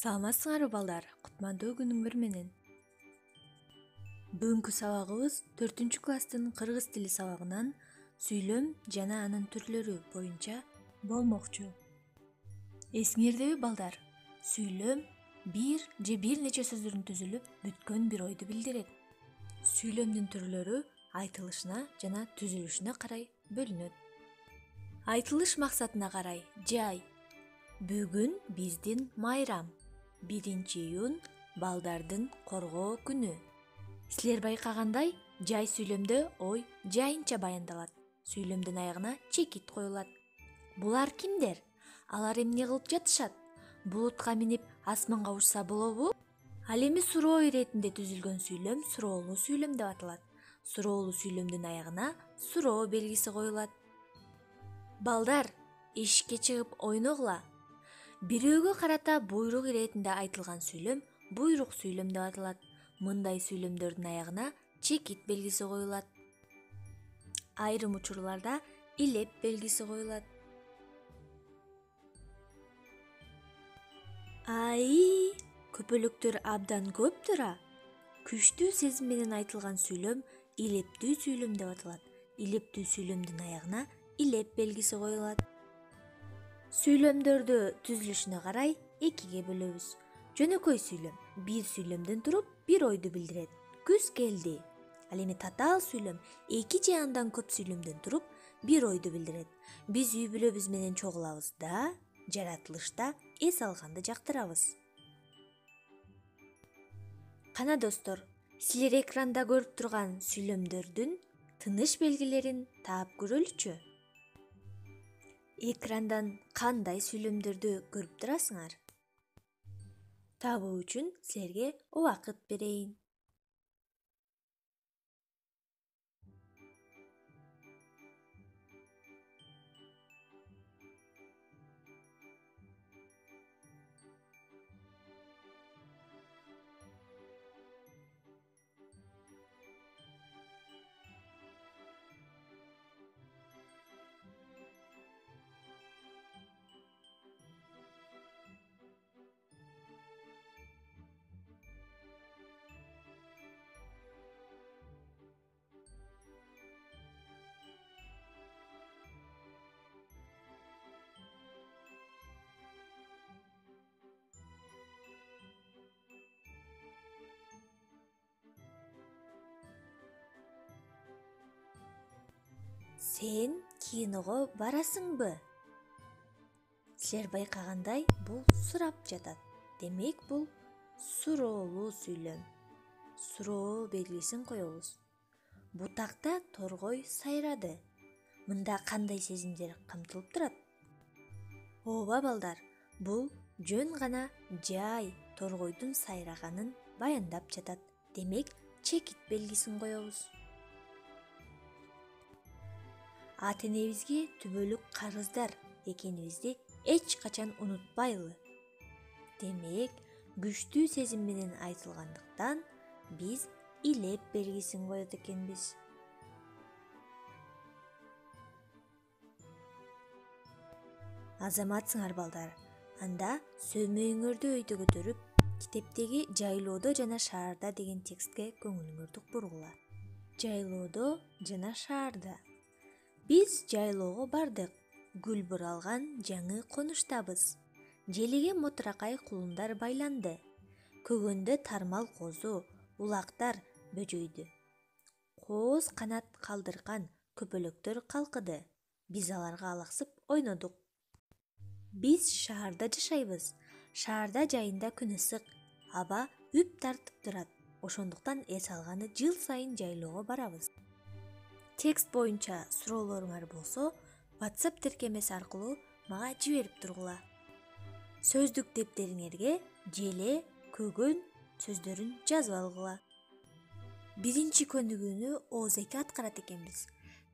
Саламатсыңарбы балдар, кутмандуу күнүңөр менен. Бүгүнкү сабагыбыз 4-класстын кыргыз тили сабагынан сүйлөм жана анын түрлөрү боюнча болмокчу. Эсиңердеби балдар? Сүйлөм бир же бир нече сөздөрдөн түзүлүп, бүткөн бир ойду билдирет. Сүйлөмдүн түрлөрү айтылышына жана түзүлүшүнө карай бөлүнөт. Айтылыш максатына карай жай. Бүгүн биздин майрам. 1-iyun балдардын коргоо күнү. Силер байкагандай, жай сүйлөмдө ой жайынча баяндалат. Сүйлөмдүн аягына чекит коюлат. Булар кимдер? Алар эмне кылып жатышат? Булутка минип асманга учса болобу? Ал эми суроо иретинде түзүлгөн сүйлөм суроолуу сүйлөм деп аталат. Суроолуу сүйлөмдүн аягына суроо белгиси коюлат. Балдар, эшикке чыгып ойногула. Бирөөгө карата буйрук иретинде айтылган сүйлөм буйрук сүйлөм деп аталат. Мындай сүйлөмдөрдүн аягына чекит белгиси коюлат. Айрым учурларда илеп белгиси коюлат. Ай, көпөлөктөр абдан көптүр. Күчтүү сезим менен айтылган сүйлөм илептүү сүйлөм деп аталат. Илептүү сүйлөмдүн аягына илеп белгиси коюлат. Сүйлөмдөрдү түзүлүшүнө карай экиге бөлөбүз. Жөнөкөй сүйлөм бир сүйлөмдөн туруп бир ойду билдирет. Күз келди. Ал эми татаал сүйлөм 2 же андан көп сүйлөмдөн туруп бир ойду билдирет. Биз үй бүлөбүз менен чогулабыз да, жаратылышта эс алганды жактырабыз. Кана достор, силер экранда көрүп турган сүйлөмдөрдүн тыныш белгилерин таап көрөлүчү. Экрандан кандай сүйлөмдөрдү көрүп турасыңар? Табуу үчүн силерге убакыт берейин. Сен киного барасыңбы? Силер байкагандай, бул сурап жатат. Демек, бул суроолуу сүйлөм. Суроо белгисин коебуз. Бутакта торгой сайрады. Мында кандай сезимдер камтылып турат? Ооба балдар, бул жөн гана жай торгойдун сайраганын баяндап жатат. Демек, чекит белгисин коебуз. Ата энебизге түбөлүк карыздар экенибизди эч качан унутпайлы. Демек, күчтүү сезим менен айтылгандыктан биз илеп белгисин коет экенбиз. Азаматсыңар балдар, анда сөмөйүңөрдү өйдө көтөрүп, китептеги жайлоодо жана шаарда деген текстке көңүлүңөрдү бургула. Жайлоодо жана шаарда. Биз жайлоого бардык. Гүл буралган жаңы конуштабыз. Желеге мотуракай кулундар байланды. Көгөндө тармал козу, улактар бөжөйдү. Кооз канат калдырган көпөлөктөр калкыды. Биз аларга алаксып ойнодук. Биз шаарда жашайбыз. Шаарда жайында күн ысык, аба үп тартып турат. Ошондуктан эс алганы жыл сайын жайлоого барабыз. Текст боюнча суроолоруңар болсо, WhatsApp тиркемеси аркылуу мага жиберип тургула. Сөздүк дептериңерге желе, көгөн сөздөрүн жазып алгыла. Биринчи көнүгүүнү ооз эки аткарат экенбиз.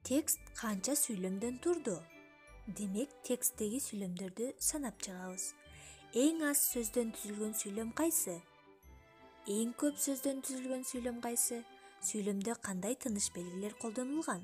Текст канча сүйлөмдөн турду? Демек, тексттеги сүйлөмдөрдү санап чыгабыз. Эң аз сөздөн түзүлгөн сүйлөм кайсы? Эң көп сөздөн түзүлгөн сүйлөм кайсы? Сүйлөмдө кандай тыныш белгилер колдонулган?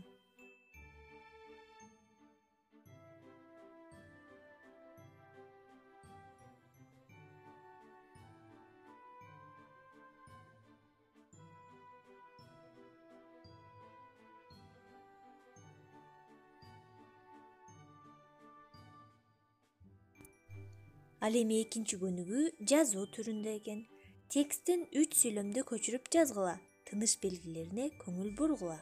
Ал эми экинчи көнүгү жазуу түрүндө экен. Текстин 3 сүйлөмдө көчүрүп жазгыла. Тыныш белгилерине көңүл бургула.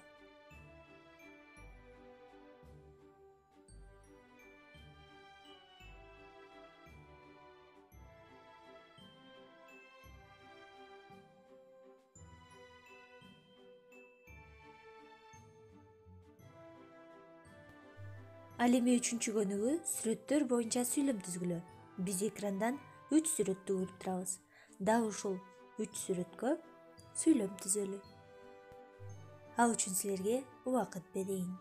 Ал эми 3-чү көнүгү сүрөттөр боюнча сүйлөм түзгүлө. Биз экрандан 3 сүрөттү көрүп турабыз. Дал ушул 3 сүрөткө сүйлөм түзөлү. Ал үчүн силерге убакыт берейин.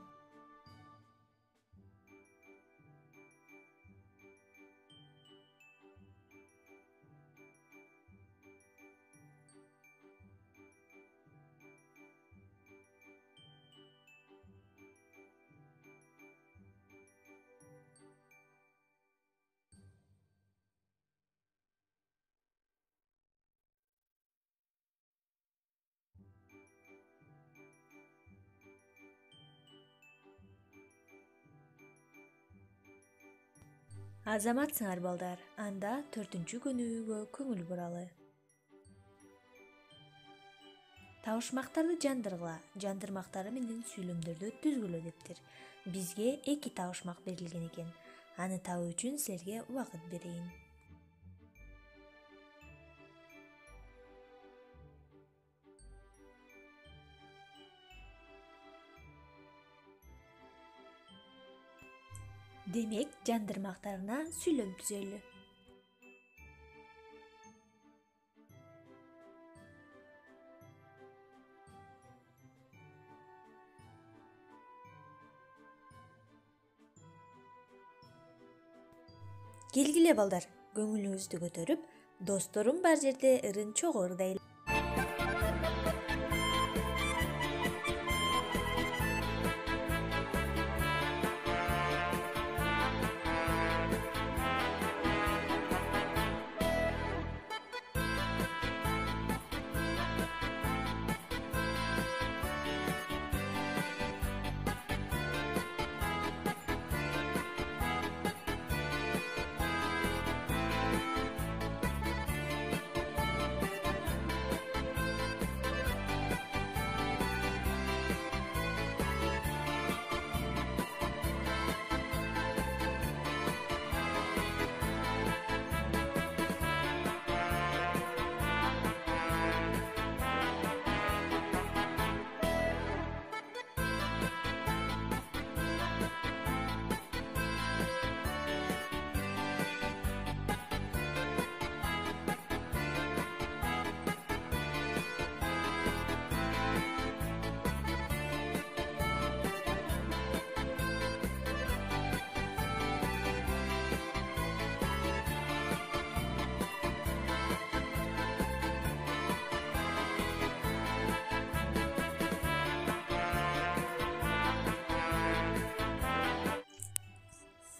Азаматсыңар балдар, анда 4-чү көнүгүүгө көңүл буралы. Табышмактарды жандыргыла. Жандырмактары менен сүйлөмдөрдү түзгүлө дептир. Бизге 2 табышмак берилген экен. Аны табуу үчүн силерге убакыт берейин. Демек, жандырмактарына сүйлөм түзөлү. Келгиле балдар, көңүлүңүздү көтөрүп, досторум бар жерде ырын чогуу ырдайлы.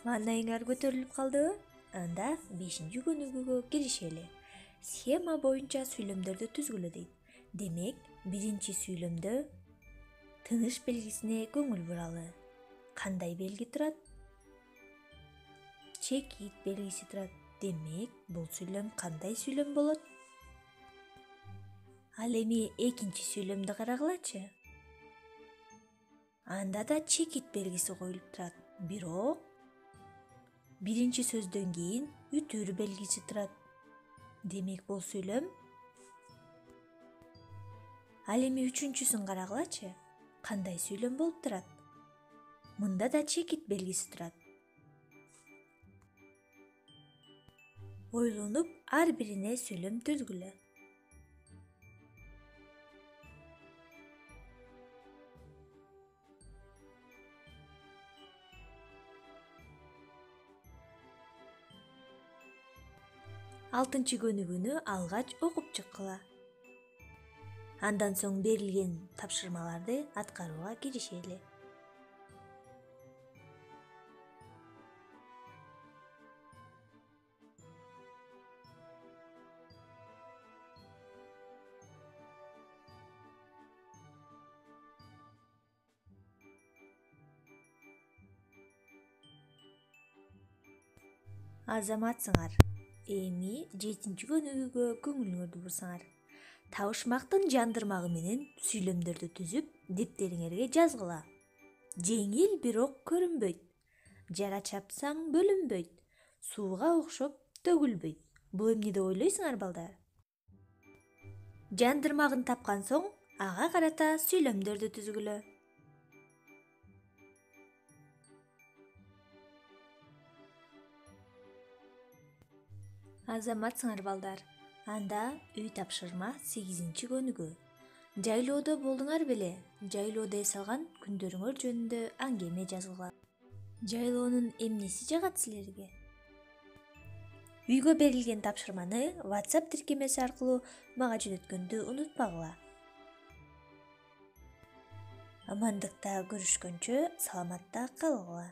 Маанайыңар көтөрүлүп калдыбы? Анда 5-чи көнүгүүгө киришели. Схема боюнча сүйлөмдөрдү түзгүлө дейт. Демек, 1-чи сүйлөмдө тыныш белгисине көңүл буралы. Кандай белги турат? Чекит белгиси турат. Демек, бул сүйлөм кандай сүйлөм болот? Ал эми 2-чи сүйлөмдү карагылачы. Анда да чекит белгиси коюлуп турат. Бирок 1-чи сөздөн кийин үтүр белгиси турат. Демек, бул сүйлөм. Ал эми 3-чүсүн карагылачы. Кандай сүйлөм болуп турат? Мында да чекит белгиси турат. Ойлонуп, ар бирине сүйлөм түзгүлө. Алтынчы көнүгүүнү алгач окуп чыккыла. Андан соң берилген тапшырмаларды аткарууга киришели. Азаматсыңар, 7 көнүгүүгө көңүлүңөрдү бурсаңар. Табышмактын жандырмагы менен сүйлөмдөрдү түзүп, дептериңерге жазгыла. Жеңил бирок көрүнбөйт. Жара чапсаң бөлүнбөйт. Сууга окшоп төгүлбөйт. Бул эмне деп ойлойсуңар, балдар? Жандырмагын тапкан соң, ага карата сүйлөмдөрдү түзгүлө. Азаматсыңар, балдар. Анда үй тапшырма 8 көнүгүү. Жайлоодо болдуңар беле? Жайлоодо эс алган күндөрүңөр жөнүндө аңгеме жазгыла. Жайлоонун эмнеси жагат силерге? Үйгө берилген тапшырманы WhatsApp тиркемеси аркылуу мага жөнөткөндү унутпагыла. Амандыкта көрүшкөнчө саламатта калгыла.